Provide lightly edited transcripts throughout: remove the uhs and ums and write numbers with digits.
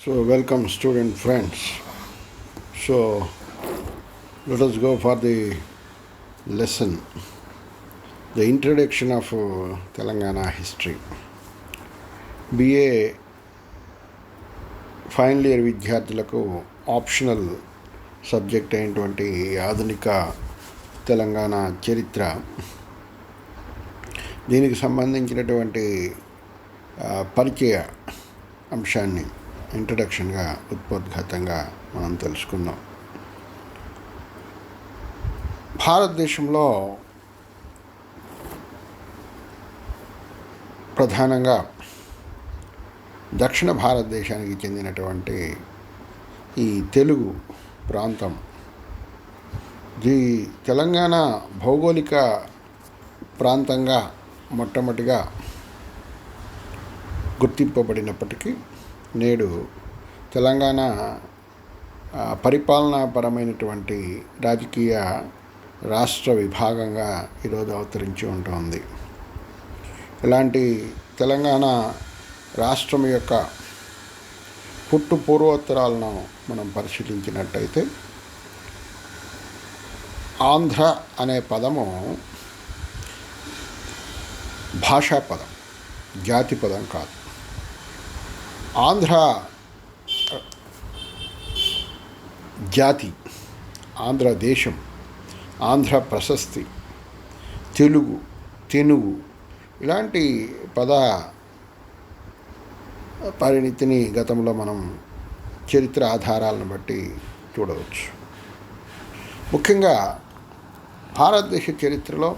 So, welcome, student friends. So, let us go for the lesson, the introduction of Telangana history. BA final year విద్యార్థులకు optional subject అయినటువంటి ఆధునిక తెలంగాణ చరిత్ర, దీనికి సంబంధించినటువంటి పరిచయ అంశాన్ని ఇంట్రడక్షన్గా ఉపోద్ఘాతంగా మనం తెలుసుకుందాం. భారతదేశంలో ప్రధానంగా దక్షిణ భారతదేశానికి చెందినటువంటి ఈ తెలుగు ప్రాంతం, తెలంగాణ భౌగోళిక ప్రాంతంగా మొట్టమొదటిగా గుర్తింపబడినప్పటికీ నేడు తెలంగాణ పరిపాలనాపరమైనటువంటి రాజకీయ రాష్ట్ర విభాగంగా ఈరోజు అవతరించి ఉంటుంది. ఇలాంటి తెలంగాణ రాష్ట్రం యొక్క పుట్టు పూర్వోత్తరాలను మనం పరిశీలించినట్టయితే ఆంధ్ర అనే పదము భాషా పదం, జాతి పదం కాదు. ఆంధ్ర జాతి, ఆంధ్రదేశం, ఆంధ్ర ప్రశస్తి, తెలుగు, తెనుగు ఇలాంటి పద పరిణితిని గతంలో మనం చరిత్ర ఆధారాలను బట్టి చూడవచ్చు. ముఖ్యంగా భారతదేశ చరిత్రలో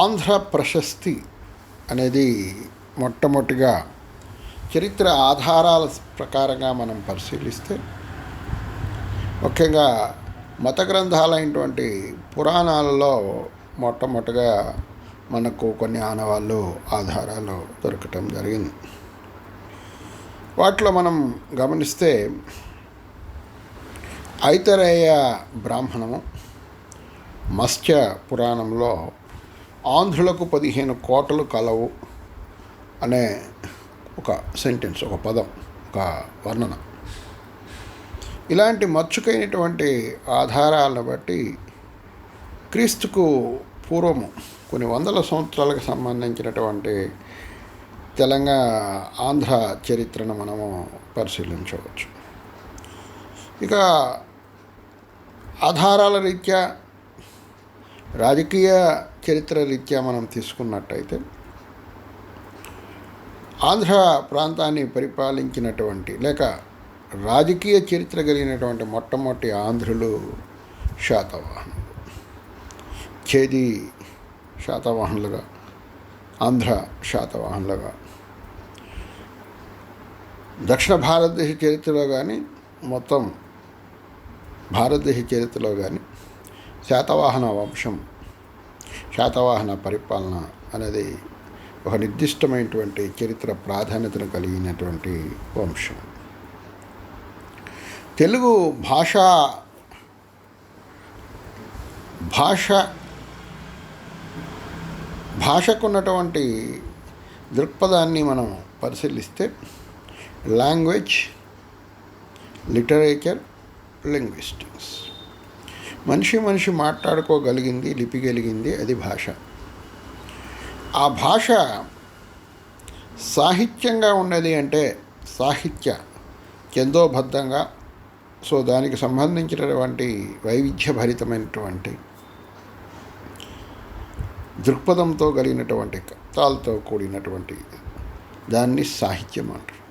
ఆంధ్ర ప్రశస్తి అనేది మొట్టమొదటిగా చరిత్ర ఆధారాల ప్రకారంగా మనం పరిశీలిస్తే, ముఖ్యంగా మత గ్రంథాలైనటువంటి పురాణాలలో మొట్టమొదటిగా మనకు కొన్ని ఆనవాళ్ళు, ఆధారాలు దొరకటం జరిగింది. వాటిలో మనం గమనిస్తే ఐతరేయ బ్రాహ్మణము మత్స్య పురాణంలో ఆంధ్రులకు 15 కోటలు కలవు అనే ఒక సెంటెన్స్, ఒక పదం, ఒక వర్ణన, ఇలాంటి మచ్చుకైనటువంటి ఆధారాలను బట్టి క్రీస్తుకు పూర్వము కొన్ని వందల సంవత్సరాలకు సంబంధించినటువంటి ఆంధ్ర చరిత్రను మనము పరిశీలించవచ్చు. ఇక ఆధారాల రీత్యా, రాజకీయ చరిత్ర రీత్యా మనం తీసుకున్నట్టయితే ఆంధ్ర ప్రాంతాన్ని పరిపాలించినటువంటి లేక రాజకీయ చరిత్ర కలిగినటువంటి మొట్టమొదటి ఆంధ్రులు శాతవాహనులు, చేది శాతవాహనులుగా, ఆంధ్ర శాతవాహనులుగా దక్షిణ భారతదేశ చరిత్రలో కానీ మొత్తం భారతదేశ చరిత్రలో కానీ శాతవాహన వంశం, శాతవాహన పరిపాలన అనేది ఒక నిర్దిష్టమైనటువంటి చరిత్ర ప్రాధాన్యతను కలిగినటువంటి వంశం. తెలుగు భాషకున్నటువంటి దృక్పథాన్ని మనం పరిశీలిస్తే లాంగ్వేజ్, లిటరేచర్, లింగ్విస్టిక్స్, మనిషి మాట్లాడుకోగలిగింది, లిపి కలిగింది, అది భాష. ఆ భాష సాహిత్యంగా ఉన్నది అంటే సాహిత్య చందోబద్ధంగా, సో దానికి సంబంధించినటువంటి వైవిధ్యభరితమైనటువంటి దృక్పథంతో కలిగినటువంటి కథలతో కూడినటువంటి దాన్ని సాహిత్యం అంటారు.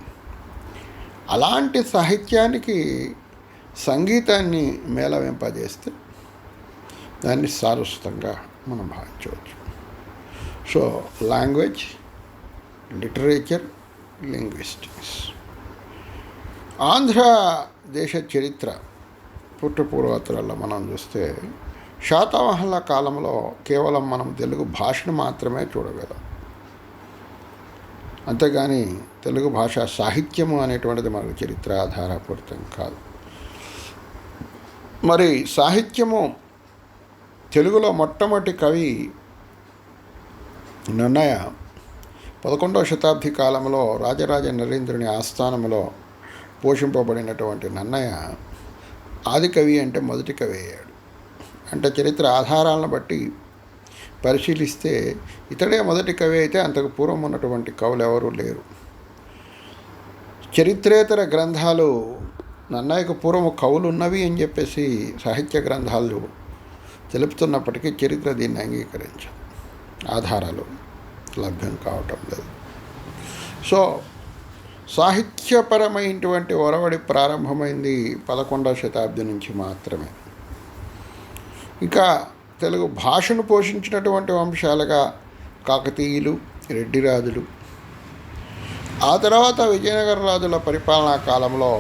అలాంటి సాహిత్యానికి సంగీతాన్ని మేళవింపజేస్తే దాన్ని సారస్వతంగా మనం భావించవచ్చు. So language, literature, linguistics. ఆంధ్రదేశ చరిత్ర పుట్టు పూర్వోత్తరాల్లో మనం చూస్తే శాతవాహనుల కాలంలో కేవలం మనం తెలుగు భాషను మాత్రమే చూడగలం. అంతేగాని తెలుగు భాష సాహిత్యము అనేటువంటిది మనకు చరిత్ర ఆధారపూరితం కాదు. మరి సాహిత్యము తెలుగులో మొట్టమొదటి కవి నన్నయ 11వ శతాబ్ది కాలంలో రాజరాజ నరేంద్రుని ఆస్థానంలో పోషింపబడినటువంటి నన్నయ్య ఆది కవి అంటే మొదటి కవి అయ్యాడు. అంటే చరిత్ర ఆధారాలను బట్టి పరిశీలిస్తే ఇతడే మొదటి కవి అయితే అంతకు పూర్వం ఉన్నటువంటి కవులు ఎవరూ లేరు. చరిత్రేతర గ్రంథాలు నన్నయ్యకు పూర్వం కవులు ఉన్నవి అని చెప్పేసి సాహిత్య గ్రంథాలు తెలుపుతున్నప్పటికీ చరిత్ర దీన్ని అంగీకరించారు. ఆధారాలు లభ్యం కావటం లేదు. సో సాహిత్యపరమైనటువంటి ఒరవడి ప్రారంభమైంది 11వ శతాబ్ది నుంచి మాత్రమే. ఇంకా తెలుగు భాషను పోషించినటువంటి వంశాలుగా కాకతీయులు, రెడ్డిరాజులు, ఆ తర్వాత విజయనగర రాజుల పరిపాలనా కాలంలో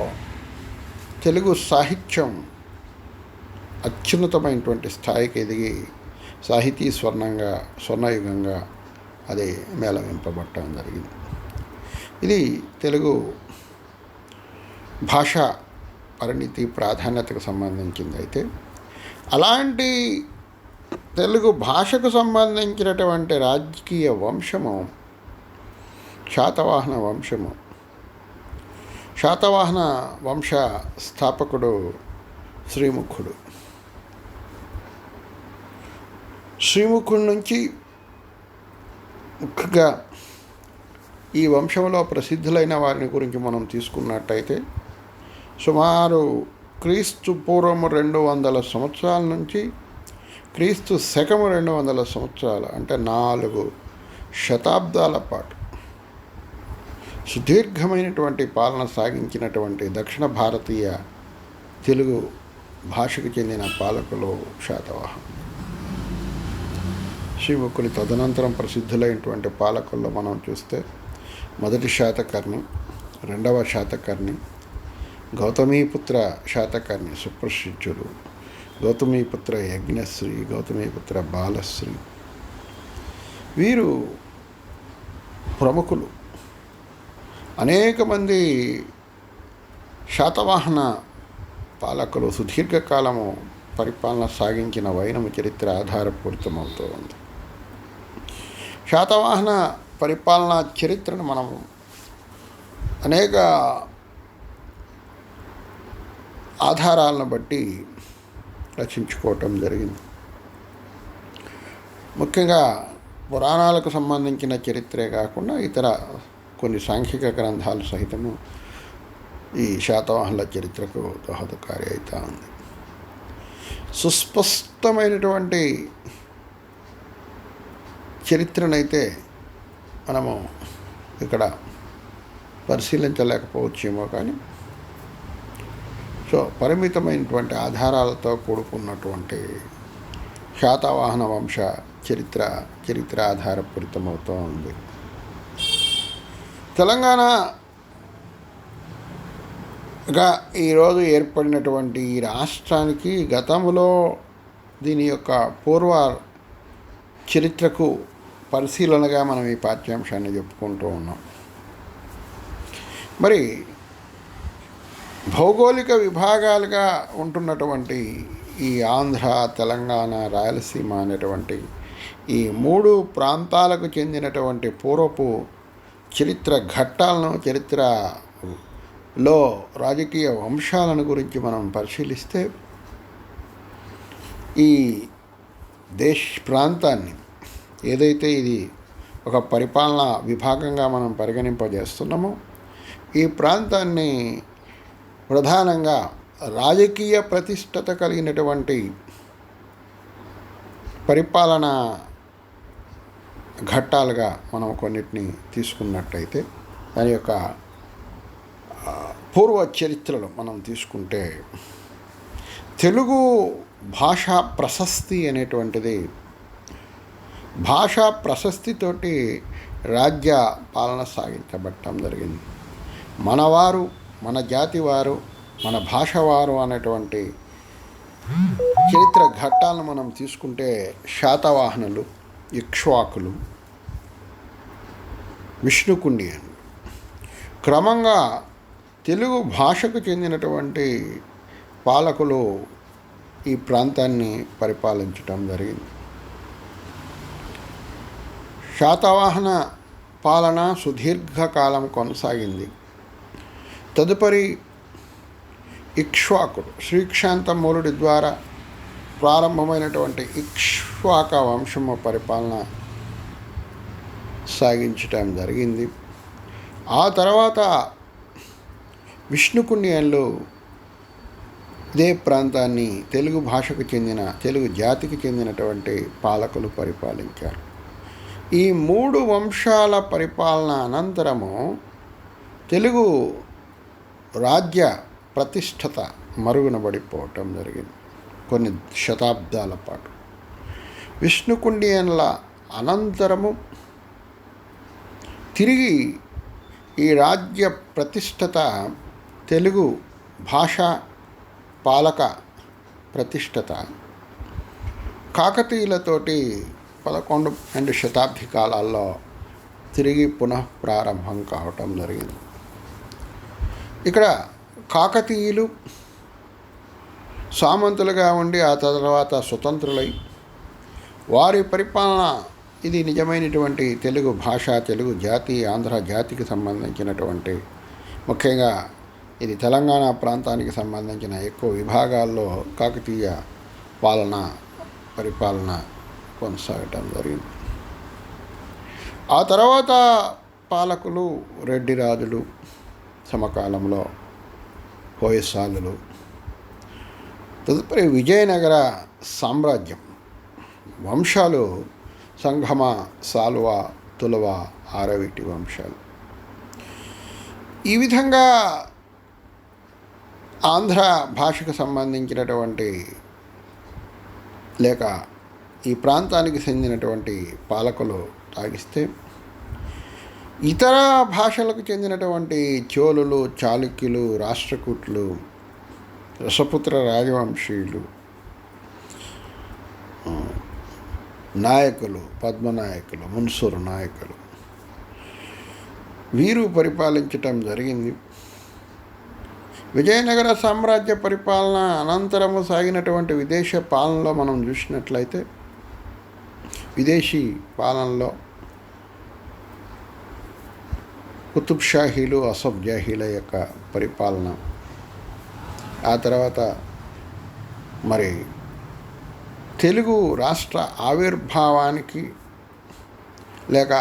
తెలుగు సాహిత్యం అత్యున్నతమైనటువంటి స్థాయికి ఎదిగి సాహితీ స్వర్ణయుగంగా అది మేళవింపబట్టడం జరిగింది. ఇది తెలుగు భాష పరిణితి ప్రాధాన్యతకు సంబంధించింది. అయితే అలాంటి తెలుగు భాషకు సంబంధించినటువంటి రాజకీయ వంశము శాతవాహన వంశము. శాతవాహన వంశ స్థాపకుడు శ్రీముఖుడు. శ్రీముఖుడి నుంచి ముఖ్యంగా ఈ వంశంలో ప్రసిద్ధులైన వారిని గురించి మనం తీసుకున్నట్టయితే సుమారు క్రీస్తు పూర్వం 200 సంవత్సరాల నుంచి క్రీస్తు శకము 200 సంవత్సరాలు, అంటే 4 శతాబ్దాల పాటు సుదీర్ఘమైనటువంటి పాలన సాగించినటువంటి దక్షిణ భారతీయ తెలుగు భాషకు చెందిన పాలకులు శాతవాహనులు. శ్రీముఖుని తదనంతరం ప్రసిద్ధులైనటువంటి పాలకుల్లో మనం చూస్తే మొదటి శాతకర్ణి, 2వ శాతకర్ణి, గౌతమీపుత్ర శాతకర్ణి సుప్రసిద్ధుడు, గౌతమీపుత్ర యజ్ఞశ్రీ, గౌతమీపుత్ర బాలశ్రీ, వీరు ప్రముఖులు. అనేక మంది శాతవాహన పాలకులు సుదీర్ఘకాలము పరిపాలన సాగించిన వైనము చరిత్ర ఆధారపూరితమవుతూ ఉంది. శాతవాహన పరిపాలనా చరిత్రను మనం అనేక ఆధారాలను బట్టి రచించుకోవటం జరిగింది. ముఖ్యంగా పురాణాలకు సంబంధించిన చరిత్రే కాకుండా ఇతర కొన్ని సాంఘిక గ్రంథాలు సహితము ఈ శాతవాహనుల చరిత్రకు దోహదకారి అవుతూ ఉంది. సుస్పష్టమైనటువంటి చరిత్రనైతే మనము ఇక్కడ పరిశీలించలేకపోవచ్చేమో, కానీ సో పరిమితమైనటువంటి ఆధారాలతో కూడుకున్నటువంటి శాతవాహన వంశ చరిత్ర ఆధారపూరితమవుతూ ఉంది. తెలంగాణగా ఈరోజు ఏర్పడినటువంటి ఈ రాష్ట్రానికి గతంలో దీని యొక్క పూర్వ చరిత్రకు పరిశీలనగా మనం ఈ పాఠ్యాంశాన్ని చెప్పుకుంటూ ఉన్నాం. మరి భౌగోళిక విభాగాలుగా ఉంటున్నటువంటి ఈ ఆంధ్ర, తెలంగాణ, రాయలసీమ అనేటువంటి ఈ 3 ప్రాంతాలకు చెందినటువంటి పూర్వపు చరిత్ర ఘట్టాలను, చరిత్రలో రాజకీయ వంశాలను గురించి మనం పరిశీలిస్తే ఈ ప్రాంతాన్ని ఏదైతే ఇది ఒక పరిపాలనా విభాగంగా మనం పరిగణింపజేస్తున్నామో, ఈ ప్రాంతాన్ని ప్రధానంగా రాజకీయ ప్రతిష్టత కలిగినటువంటి పరిపాలనా ఘట్టాలుగా మనం కొన్నిటిని తీసుకున్నట్టయితే, దాని యొక్క పూర్వ చరిత్రలు మనం తీసుకుంటే తెలుగు భాషా ప్రశస్తి అనేటువంటిది, భాషా ప్రశస్తితోటి రాజ్య పాలన సాగించబడటం జరిగింది. మనవారు, మన జాతి వారు, మన భాష వారు అనేటువంటి చరిత్ర ఘట్టాలను మనం తీసుకుంటే శాతవాహనులు, ఇక్ష్వాకులు, విష్ణుకుండియన్లు క్రమంగా తెలుగు భాషకు చెందినటువంటి పాలకులు ఈ ప్రాంతాన్ని పరిపాలించటం జరిగింది. శాతవాహన పాలన సుదీర్ఘకాలం కొనసాగింది. తదుపరి ఇక్ష్వాకుడు శ్రీక్షాంతమూలుడి ద్వారా ప్రారంభమైనటువంటి ఇక్ష్వాక వంశము పరిపాలన సాగించటం జరిగింది. ఆ తర్వాత విష్ణుకుండియన్లు ఇదే ప్రాంతాన్ని తెలుగు భాషకు చెందిన తెలుగు జాతికి చెందినటువంటి పాలకులు పరిపాలించారు. ఈ 3 వంశాల పరిపాలన అనంతరము తెలుగు రాజ్య ప్రతిష్టత మరుగున పడిపోవటం జరిగింది కొన్ని శతాబ్దాల పాటు. విష్ణుకుండియన్ల అనంతరము తిరిగి ఈ రాజ్య ప్రతిష్టత తెలుగు భాష పాలక ప్రతిష్టత కాకతీయులతోటి 11-12 శతాబ్ది కాలాల్లో తిరిగి పునఃప్రారంభం కావటం జరిగింది. ఇక్కడ కాకతీయులు సామంతులుగా ఉండి ఆ తర్వాత స్వతంత్రులై వారి పరిపాలన ఇది నిజమైనటువంటి తెలుగు భాష తెలుగు జాతి ఆంధ్ర జాతికి సంబంధించినటువంటి ముఖ్యంగా ఇది తెలంగాణ ప్రాంతానికి సంబంధించిన ఎక్కువ విభాగాల్లో కాకతీయ పరిపాలన కొనసాగటం జరిగింది. ఆ తర్వాత పాలకులు రెడ్డి రాజులు, సమకాలంలో హోయసాలులు, తదుపరి విజయనగర సామ్రాజ్యం వంశాలు సంగమ, సాలువ, తులవ, ఆరవిటి వంశాలు. ఈ విధంగా ఆంధ్ర భాషకు సంబంధించినటువంటి లేక ఈ ప్రాంతానికి చెందినటువంటి పాలకులు తాగిస్తే ఇతర భాషలకు చెందినటువంటి చోళులు, చాళుక్యులు, రాష్ట్రకూటులు, రసపుత్ర రాజవంశీయులు, నాయకులు, పద్మనాయకులు, మున్సూరు నాయకులు వీరు పరిపాలించటం జరిగింది. విజయనగర సామ్రాజ్య పరిపాలన అనంతరము సాగినటువంటి విదేశ పాలనలో మనం చూసినట్లయితే విదేశీ పాలనలో కుతుబ్ షాహీలు, అసఫ్ జాహీల యొక్క పరిపాలన, ఆ తర్వాత మరి తెలుగు రాష్ట్ర ఆవిర్భావానికి లేక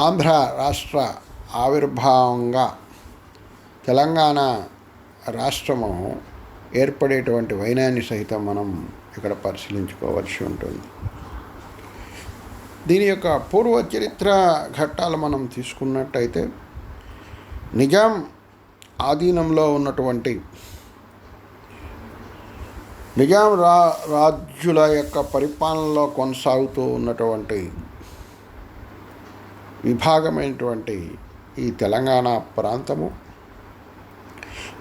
ఆంధ్ర రాష్ట్ర ఆవిర్భావంగా తెలంగాణ రాష్ట్రము ఏర్పడేటువంటి వైనాన్ని సహితం మనం ఇక్కడ పరిశీలించుకోవాల్సి ఉంటుంది. దీని యొక్క పూర్వ చరిత్ర ఘట్టాలు మనం తీసుకున్నట్టయితే నిజాం ఆధీనంలో ఉన్నటువంటి నిజాం రాజ్యుల యొక్క పరిపాలనలో కొనసాగుతూ ఉన్నటువంటి విభాగమైనటువంటి ఈ తెలంగాణ ప్రాంతము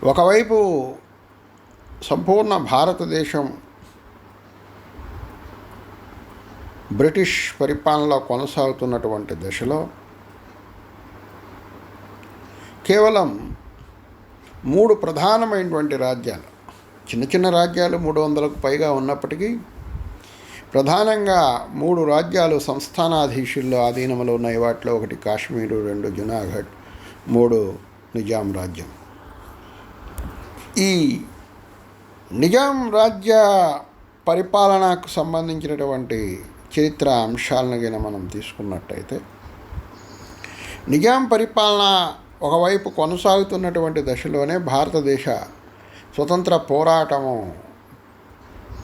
ఒకవైపు సంపూర్ణ భారతదేశం బ్రిటిష్ పరిపాలనలో కొనసాగుతున్నటువంటి దశలో కేవలం 3 ప్రధానమైనటువంటి రాజ్యాలు, చిన్న చిన్న రాజ్యాలు 300కు పైగా ఉన్నప్పటికీ ప్రధానంగా 3 రాజ్యాలు సంస్థానాధీశుల్లో ఆధీనంలో ఉన్నాయి. వాటిలో 1 కాశ్మీరు, 2 జునాగఢ్, 3 నిజాం రాజ్యం. ఈ నిజాం రాజ్య పరిపాలనకు సంబంధించినటువంటి చరిత్ర అంశాలను గిన మనం తీసుకున్నట్టయితే నిజాం పరిపాలన ఒకవైపు కొనసాగుతున్నటువంటి దశలోనే భారతదేశ స్వతంత్ర పోరాటము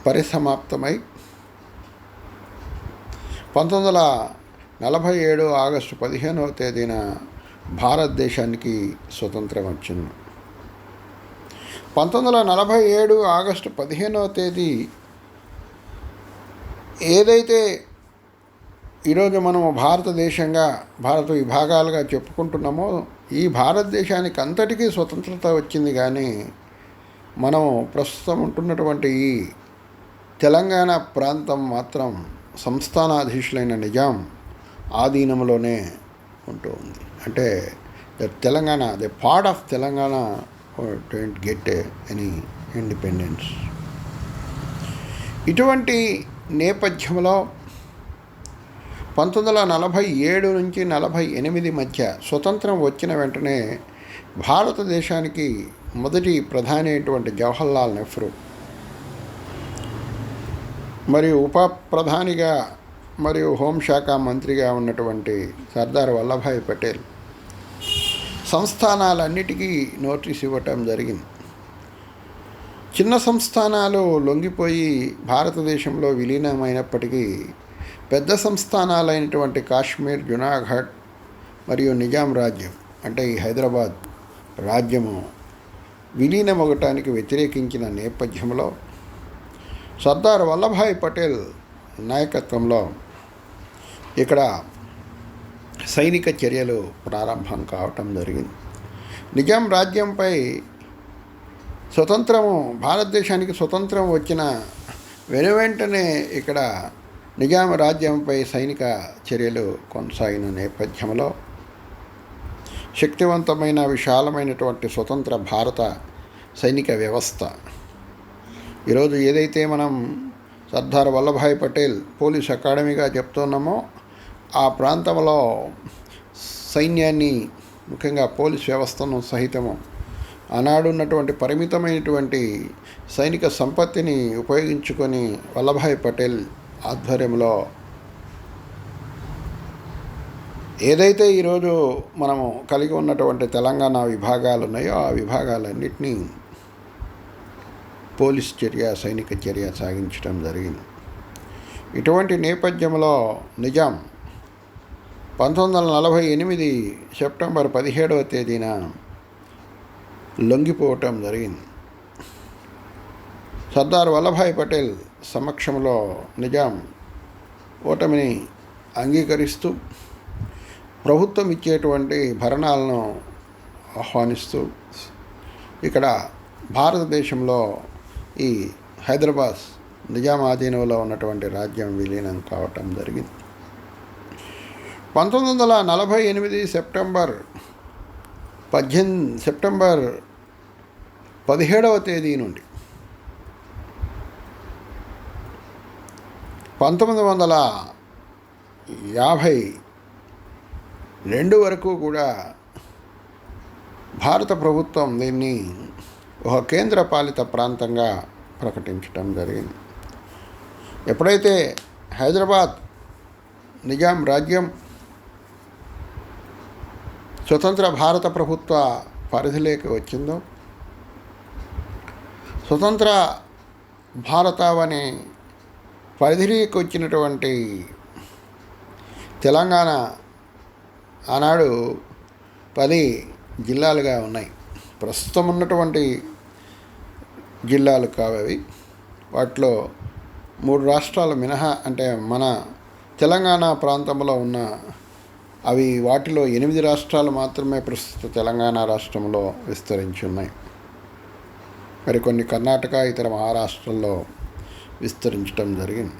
పరిసమాప్తమై 1947 ఆగస్టు 15వ తేదీన భారతదేశానికి స్వతంత్రం వచ్చింది. 1947 ఆగస్టు 15వ తేదీ ఏదైతే ఈరోజు మనము భారతదేశంగా భారత విభాగాలుగా చెప్పుకుంటున్నామో ఈ భారతదేశానికి అంతటికీ స్వతంత్రత వచ్చింది. కానీ మనము ప్రస్తుతం ఉంటున్నటువంటి ఈ తెలంగాణ ప్రాంతం మాత్రం సంస్థానాధీశులైన నిజాం ఆధీనంలోనే ఉంటూ ఉంది. అంటే Telangana the part of Telangana don't get any independence. ఇటువంటి నేపథ్యంలో 1947 నుంచి 48 మధ్య స్వతంత్రం వచ్చిన వెంటనే భారతదేశానికి మొదటి ప్రధాని అయినటువంటి జవహర్లాల్ నెహ్రూ మరియు ఉప ప్రధానిగా మరియు హోంశాఖ మంత్రిగా ఉన్నటువంటి సర్దార్ వల్లభాయ్ పటేల్ సంస్థానాలన్నిటికీ నోటీస్ ఇవ్వటం జరిగింది. చిన్న సంస్థానాలు లొంగిపోయి భారతదేశంలో విలీనమైనప్పటికీ పెద్ద సంస్థానాలైనటువంటి కాశ్మీర్, జునాగఢ్ మరియు నిజాం రాజ్యం అంటే ఈ హైదరాబాద్ రాజ్యము విలీనమవటానికి వ్యతిరేకించిన నేపథ్యంలో సర్దార్ వల్లభాయ్ పటేల్ నాయకత్వంలో ఇక్కడ సైనిక చర్యలు ప్రారంభం కావటం జరిగింది. నిజాం రాజ్యంపై భారతదేశానికి స్వతంత్రం వచ్చిన వెనువెంటనే ఇక్కడ నిజాం రాజ్యంపై సైనిక చర్యలు కొనసాగిన నేపథ్యంలో శక్తివంతమైన విశాలమైనటువంటి స్వతంత్ర భారత సైనిక వ్యవస్థ ఈరోజు ఏదైతే మనం సర్దార్ వల్లభాయ్ పటేల్ పోలీస్ అకాడమీగా చెప్తున్నామో ఆ ప్రాంతంలో సైన్యాన్ని, ముఖ్యంగా పోలీస్ వ్యవస్థను సహితము ఆనాడున్నటువంటి పరిమితమైనటువంటి సైనిక సంపత్తిని ఉపయోగించుకొని వల్లభాయ్ పటేల్ ఆధ్వర్యంలో ఏదైతే ఈరోజు మనము కలిగి ఉన్నటువంటి తెలంగాణ విభాగాలు ఉన్నాయో ఆ విభాగాలన్నింటినీ పోలీస్ చర్య, సైనిక చర్య సాగించడం జరిగింది. ఇటువంటి నేపథ్యంలో నిజాం 1948 సెప్టెంబర్ 17వ తేదీన లొంగిపోవటం జరిగింది. సర్దార్ వల్లభాయ్ పటేల్ సమక్షంలో నిజాం ఓటమిని అంగీకరిస్తూ ప్రభుత్వం ఇచ్చేటువంటి భరణాలను ఆహ్వానిస్తూ ఇక్కడ భారతదేశంలో ఈ హైదరాబాద్ నిజాం ఆధీనంలో ఉన్నటువంటి రాజ్యం విలీనం కావటం జరిగింది. 1948 సెప్టెంబర్ 17వ తేదీ నుండి 1952 వరకు కూడా భారత ప్రభుత్వం దీన్ని ఒక కేంద్రపాలిత ప్రాంతంగా ప్రకటించడం జరిగింది. ఎప్పుడైతే హైదరాబాద్ నిజాం రాజ్యం స్వతంత్ర భారత ప్రభుత్వ పరిధిలోకి వచ్చిందో, స్వతంత్ర భారతావని పరిధిలోకి వచ్చినటువంటి తెలంగాణ ఆనాడు 10 జిల్లాలుగా ఉన్నాయి. ప్రస్తుతం ఉన్నటువంటి జిల్లాలు కావవి. వాటిలో 3 రాష్ట్రాలు మినహా, అంటే మన తెలంగాణ ప్రాంతంలో ఉన్న అవి వాటిలో 8 రాష్ట్రాలు మాత్రమే ప్రస్తుత తెలంగాణ రాష్ట్రంలో విస్తరించి ఉన్నాయి. మరికొన్ని కర్ణాటక, ఇతర మహారాష్ట్రాల్లో విస్తరించడం జరిగింది.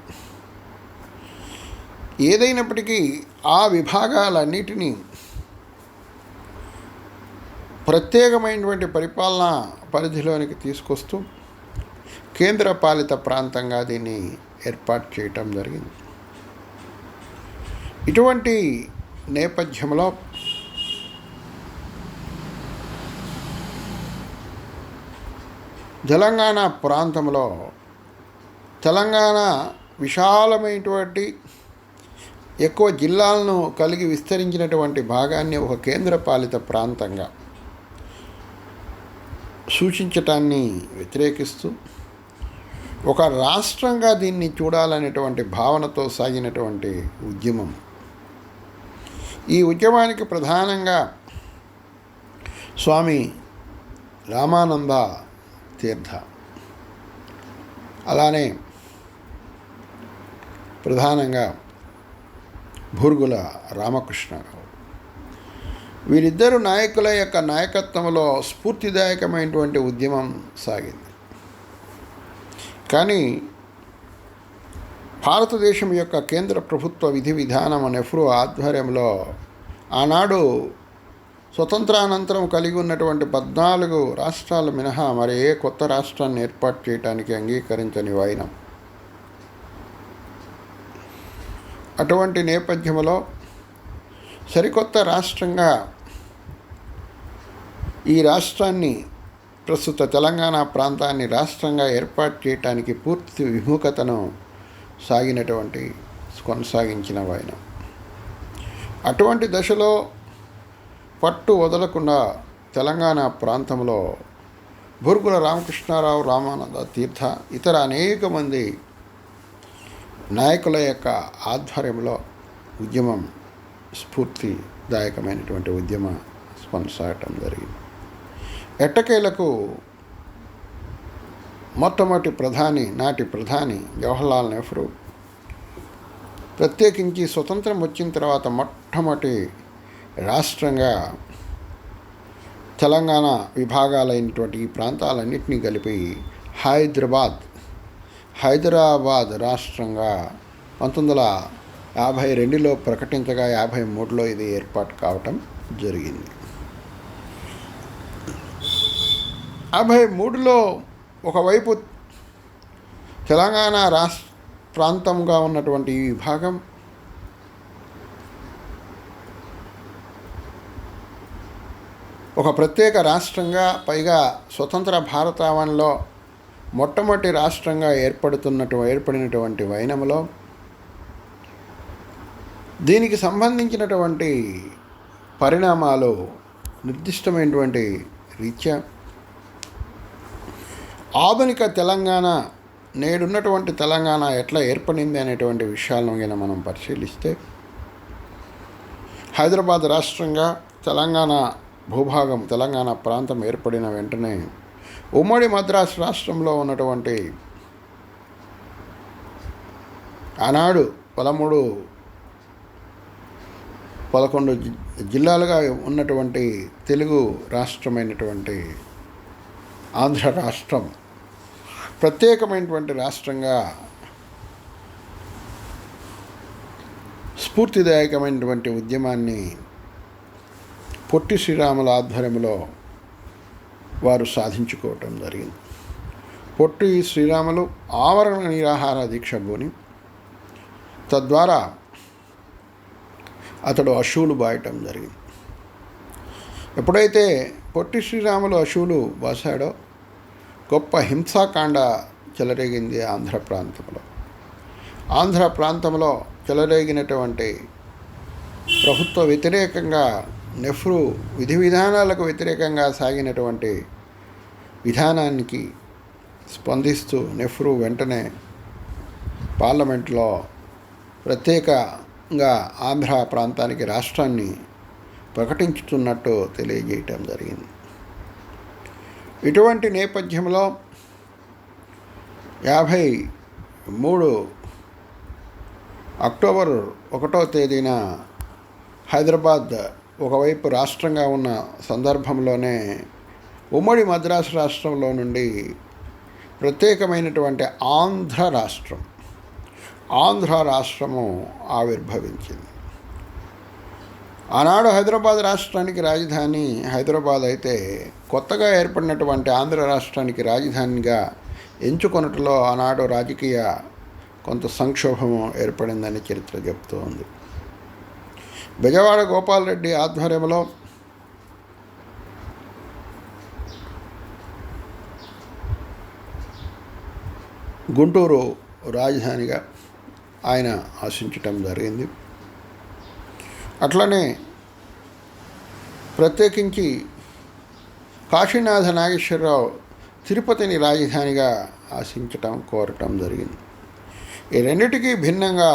ఏదైనప్పటికీ ఆ విభాగాలన్నిటినీ ప్రత్యేకమైనటువంటి పరిపాలనా పరిధిలోనికి తీసుకొస్తూ కేంద్రపాలిత ప్రాంతంగా దీన్ని ఏర్పాటు చేయటం జరిగింది. ఇటువంటి నేపథ్యంలో తెలంగాణ ప్రాంతంలో తెలంగాణ విశాలమైనటువంటి ఎక్కువ జిల్లాలను కలిగి విస్తరించినటువంటి భాగాన్ని ఒక కేంద్రపాలిత ప్రాంతంగా సూచించటాన్ని వ్యతిరేకిస్తూ ఒక రాష్ట్రంగా దీన్ని చూడాలనేటువంటి భావనతో సాగినటువంటి ఉద్యమం. ఈ ఉద్యమానికి ప్రధానంగా స్వామి రామానంద తీర్థ, అలానే ప్రధానంగా భూర్గుల రామకృష్ణరావు, వీరిద్దరు నాయకుల యొక్క నాయకత్వంలో స్ఫూర్తిదాయకమైనటువంటి ఉద్యమం సాగింది. కానీ భారతదేశం యొక్క కేంద్ర ప్రభుత్వ విధి విధానం నెహ్రూ ఆధ్వర్యంలో ఆనాడు స్వతంత్రానంతరం కలిగి ఉన్నటువంటి 14 రాష్ట్రాలు మినహా మరి ఏ కొత్త రాష్ట్రాన్ని ఏర్పాటు చేయడానికి అంగీకరించని వైనం. అటువంటి నేపథ్యంలో సరికొత్త రాష్ట్రంగా ఈ రాష్ట్రాన్ని, ప్రస్తుత తెలంగాణ ప్రాంతాన్ని రాష్ట్రంగా ఏర్పాటు చేయడానికి పూర్తి విముఖతను కొనసాగించిన ఆయన. అటువంటి దశలో పట్టు వదలకుండా తెలంగాణ ప్రాంతంలో బూర్గుల రామకృష్ణారావు, రామానంద తీర్థ, ఇతర అనేక మంది నాయకుల యొక్క ఆధ్వర్యంలో ఉద్యమం, స్ఫూర్తిదాయకమైనటువంటి ఉద్యమం కొనసాగటం జరిగింది. ఎట్టకేలకు నాటి ప్రధాని జవహర్లాల్ నెహ్రూ ప్రత్యేకించి స్వతంత్రం వచ్చిన తర్వాత మొట్టమొదటి రాష్ట్రంగా తెలంగాణ విభాగాలైనటువంటి ఈ ప్రాంతాలన్నింటినీ కలిపి హైదరాబాద్ రాష్ట్రంగా 1952లో ప్రకటించగా 53లో ఇది ఏర్పాటు కావటం జరిగింది. 53లో ఒకవైపు తెలంగాణ ప్రాంతంగా ఉన్నటువంటి ఈ విభాగం ఒక ప్రత్యేక రాష్ట్రంగా, పైగా స్వతంత్ర భారతావనిలో మొట్టమొదటి రాష్ట్రంగా ఏర్పడినటువంటి వైనంలో దీనికి సంబంధించినటువంటి పరిణామాలు నిర్దిష్టమైనటువంటి రీత్యా ఆధునిక తెలంగాణ, నేడున్నటువంటి తెలంగాణ ఎట్లా ఏర్పడింది అనేటువంటి విషయాలను మనం పరిశీలిస్తే, హైదరాబాద్ రాష్ట్రంగా తెలంగాణ భూభాగం, తెలంగాణ ప్రాంతం ఏర్పడిన వెంటనే ఉమ్మడి మద్రాసు రాష్ట్రంలో ఉన్నటువంటి ఆనాడు 11 జిల్లాలుగా ఉన్నటువంటి తెలుగు రాష్ట్రమైనటువంటి ఆంధ్ర రాష్ట్రం ప్రత్యేకమైనటువంటి రాష్ట్రంగా, స్ఫూర్తిదాయకమైనటువంటి ఉద్యమాన్ని పొట్టి శ్రీరాముల ఆధ్వర్యంలో వారు సాధించుకోవటం జరిగింది. పొట్టి శ్రీరాములు ఆమరణ నిరాహార దీక్ష పూని, తద్వారా అతడు అశువులు బాయటం జరిగింది. ఎప్పుడైతే పొట్టి శ్రీరాములు అశువులు బాసాడో గొప్ప హింసాకాండ చెలరేగింది ఆంధ్ర ప్రాంతంలో చెలరేగినటువంటి ప్రభుత్వ వ్యతిరేకంగా, నెహ్రూ విధి విధానాలకు వ్యతిరేకంగా సాగినటువంటి విధానానికి స్పందిస్తూ నెహ్రూ వెంటనే పార్లమెంట్లో ప్రత్యేకంగా ఆంధ్ర ప్రాంతానికి రాష్ట్రాన్ని ప్రకటించుతున్నట్టు తెలియజేయటం జరిగింది. ఇటువంటి నేపథ్యంలో 53 అక్టోబర్ 1వ తేదీన హైదరాబాద్ ఒకవైపు రాష్ట్రంగా ఉన్న సందర్భంలోనే ఉమ్మడి మద్రాసు రాష్ట్రంలో నుండి ప్రత్యేకమైనటువంటి ఆంధ్ర రాష్ట్రము ఆవిర్భవించింది. ఆనాడు హైదరాబాద్ రాష్ట్రానికి రాజధాని హైదరాబాద్ అయితే, కొత్తగా ఏర్పడినటువంటి ఆంధ్ర రాష్ట్రానికి రాజధానిగా ఎంచుకొనటంలో ఆనాడు రాజకీయ కొంత సంక్షోభము ఏర్పడిందని చరిత్ర చెబుతూ ఉంది. బెజవాడ గోపాలరెడ్డి ఆధ్వర్యంలో గుంటూరు రాజధానిగా ఆయన ఆశించటం జరిగింది. అట్లనే ప్రత్యేకించి కాశీనాథ నాగేశ్వరరావు తిరుపతిని రాజధానిగా కోరటం జరిగింది. ఈ రెండిటికీ భిన్నంగా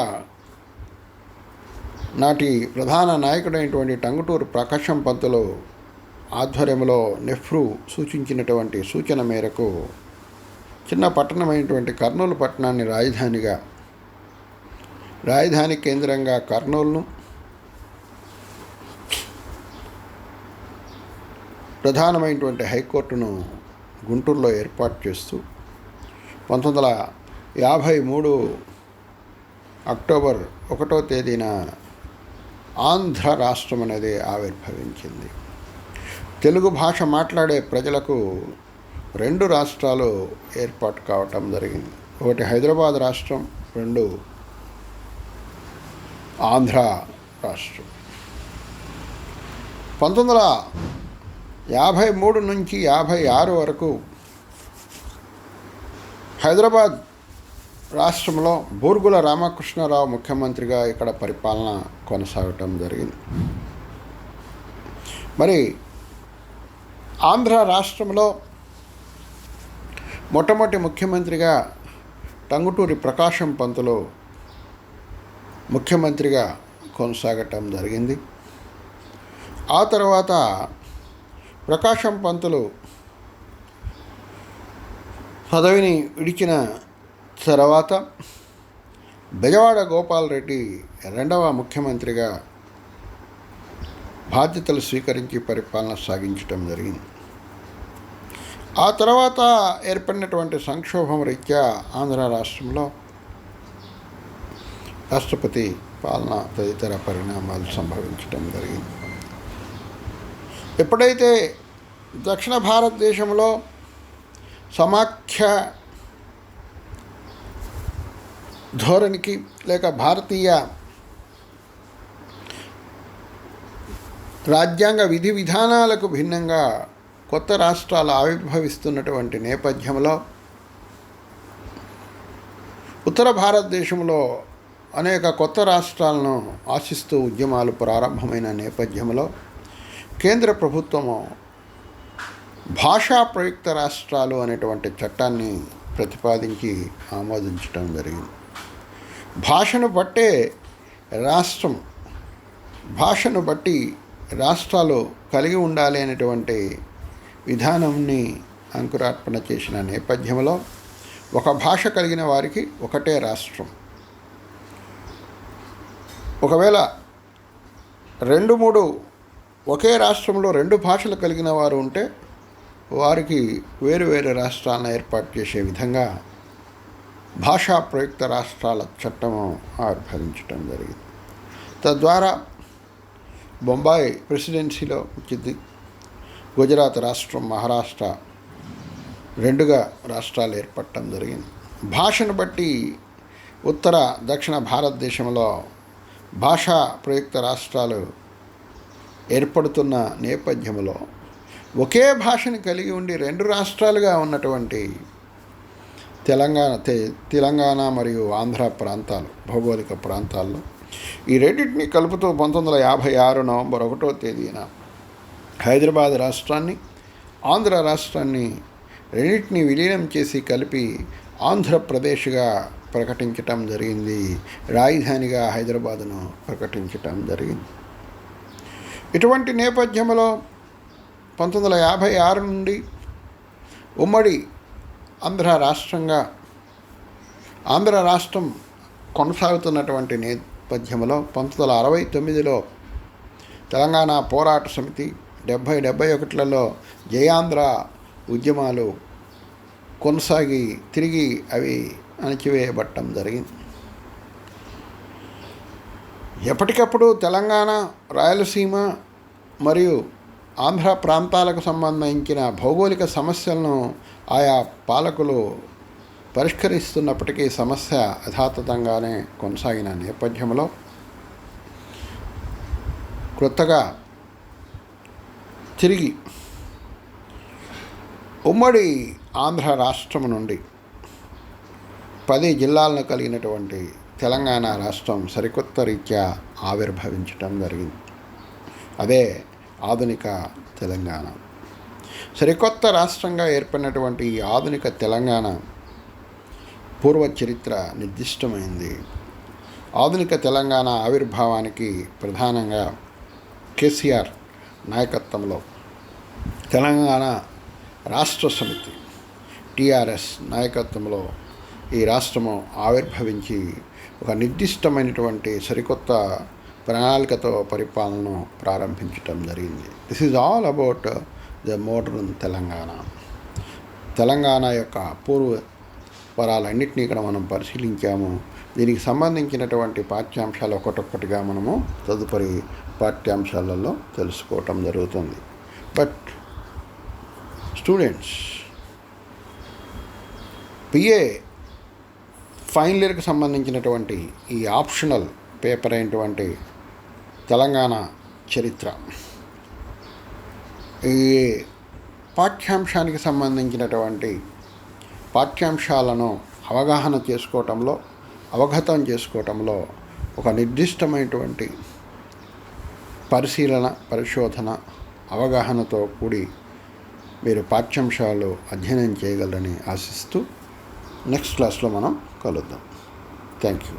నాటి ప్రధాన నాయకుడైనటువంటి టంగుటూరు ప్రకాశం పంతులు ఆధ్వర్యంలో నెహ్రూ సూచించినటువంటి సూచన మేరకు చిన్న పట్టణమైనటువంటి కర్నూలు పట్టణాన్ని రాజధాని కేంద్రంగా కర్నూలును, ప్రధానమైనటువంటి హైకోర్టును గుంటూరులో ఏర్పాటు చేస్తూ 1953 అక్టోబర్ 1వ తేదీన ఆంధ్ర రాష్ట్రం అనేది ఆవిర్భవించింది. తెలుగు భాష మాట్లాడే ప్రజలకు 2 రాష్ట్రాలు ఏర్పాటు కావటం జరిగింది. ఒకటి హైదరాబాద్ రాష్ట్రం, 2 ఆంధ్ర రాష్ట్రం 1953 నుంచి 56 వరకు హైదరాబాద్ రాష్ట్రంలో బూర్గుల రామకృష్ణారావు ముఖ్యమంత్రిగా ఇక్కడ పరిపాలన కొనసాగటం జరిగింది. మరి ఆంధ్ర రాష్ట్రంలో మొట్టమొదటి ముఖ్యమంత్రిగా టంగుటూరి ప్రకాశం పంతులు ముఖ్యమంత్రిగా కొనసాగటం జరిగింది. ఆ తర్వాత ప్రకాశం పంతులు పదవిని విడిచిన తర్వాత బెజవాడ గోపాలరెడ్డి రెండవ ముఖ్యమంత్రిగా బాధ్యతలు స్వీకరించి పరిపాలన సాగించడం జరిగింది. ఆ తర్వాత ఏర్పడినటువంటి సంక్షోభం రీత్యా ఆంధ్ర రాష్ట్రంలో రాష్ట్రపతి పాలన తదితర పరిణామాలు సంభవించడం జరిగింది. ఎప్పుడైతే దక్షిణ భారతదేశంలో సమాఖ్య ధోరణికి లేక భారతీయ రాజ్యాంగ విధి విధానాలకు భిన్నంగా కొత్త రాష్ట్రాలు ఆవిర్భవిస్తున్నటువంటి నేపథ్యంలో ఉత్తర భారతదేశంలో అనేక కొత్త రాష్ట్రాలను ఆశిస్తూ ఉద్యమాలు ప్రారంభమైన నేపథ్యంలో కేంద్ర ప్రభుత్వము భాషా ప్రయుక్త రాష్ట్రాలు అనేటువంటి చట్టాన్ని ప్రతిపాదించి ఆమోదించడం జరిగింది. భాషను బట్టే రాష్ట్రం, భాషను బట్టి రాష్ట్రాలు కలిగి ఉండాలి అనేటువంటి విధానాన్ని అంకురార్పణ చేసిన నేపథ్యంలో ఒక భాష కలిగిన వారికి ఒకటే రాష్ట్రం. ఒకవేళ 2-3 ఒకే రాష్ట్రంలో 2 భాషలు కలిగిన వారు ఉంటే వారికి వేరు వేరు రాష్ట్రాలను ఏర్పాటు చేసే విధంగా భాషా ప్రయుక్త రాష్ట్రాల చట్టము ఆవిర్భవించడం జరిగింది. తద్వారా బొంబాయి ప్రెసిడెన్సీలో వచ్చింది. గుజరాత్ రాష్ట్రం, మహారాష్ట్ర 2గా రాష్ట్రాలు ఏర్పడటం జరిగింది. భాషను బట్టి ఉత్తర దక్షిణ భారతదేశంలో భాషా ప్రయుక్త రాష్ట్రాలు ఏర్పడుతున్న నేపథ్యంలో ఒకే భాషను కలిగి ఉండి 2 రాష్ట్రాలుగా ఉన్నటువంటి తెలంగాణ మరియు ఆంధ్ర ప్రాంతాలు, భౌగోళిక ప్రాంతాల్లో ఈ రెండింటిని కలుపుతూ 1956 నవంబర్ 1వ తేదీన హైదరాబాద్ రాష్ట్రాన్ని, ఆంధ్ర రాష్ట్రాన్ని రెండింటిని విలీనం చేసి కలిపి ఆంధ్రప్రదేశ్గా ప్రకటించటం జరిగింది. రాజధానిగా హైదరాబాదును ప్రకటించటం జరిగింది. ఇటువంటి నేపథ్యంలో 1956 నుండి ఉమ్మడి ఆంధ్ర రాష్ట్రం కొనసాగుతున్నటువంటి నేపథ్యంలో 1969లో తెలంగాణ పోరాట సమితి, 70-71లలో జయాంధ్ర ఉద్యమాలు కొనసాగి తిరిగి అవి అణచివేయబట్టడం జరిగింది. ఎప్పటికప్పుడు తెలంగాణ, రాయలసీమ మరియు ఆంధ్ర ప్రాంతాలకు సంబంధించిన భౌగోళిక సమస్యలను ఆయా పాలకులు పరిష్కరిస్తున్నప్పటికీ సమస్య యథాతథంగానే కొనసాగిన నేపథ్యంలో కొత్తగా తిరిగి ఉమ్మడి ఆంధ్ర రాష్ట్రం నుండి 10 జిల్లాలను కలిగినటువంటి తెలంగాణ రాష్ట్రం సరికొత్త రీత్యా ఆవిర్భవించటం జరిగింది. అదే ఆధునిక తెలంగాణ. సరికొత్త రాష్ట్రంగా ఏర్పడినటువంటి ఈ ఆధునిక తెలంగాణ పూర్వ చరిత్ర నిర్దిష్టమైంది. ఆధునిక తెలంగాణ ఆవిర్భావానికి ప్రధానంగా కేసీఆర్ నాయకత్వంలో తెలంగాణ రాష్ట్ర సమితి, టీఆర్ఎస్ నాయకత్వంలో ఈ రాష్ట్రము ఆవిర్భవించి ఒక నిర్దిష్టమైనటువంటి సరికొత్త ప్రణాళికతో పరిపాలనను ప్రారంభించటం జరిగింది. This is all about the modern Telangana. Telangana యొక్క పూర్వపరాలన్నింటినీ ఇక్కడ మనం పరిశీలించాము. దీనికి సంబంధించినటువంటి పాఠ్యాంశాలు ఒక్కొక్కటిగా మనము తదుపరి పాఠ్యాంశాలలో తెలుసుకోవటం జరుగుతుంది. బట్ స్టూడెంట్స్, పిఏ ఫైనల్ ఇయర్కి సంబంధించినటువంటి ఈ ఆప్షనల్ పేపర్ అయినటువంటి తెలంగాణ చరిత్ర. ఈ పాఠ్యాంశానికి సంబంధించినటువంటి పాఠ్యాంశాలను అవగతం చేసుకోవటంలో ఒక నిర్దిష్టమైనటువంటి పరిశోధన, అవగాహనతో కూడి మీరు పాఠ్యాంశాలు అధ్యయనం చేయగలరని ఆశిస్తూ నెక్స్ట్ క్లాస్లో మనం కలుద్దాం. Thank you.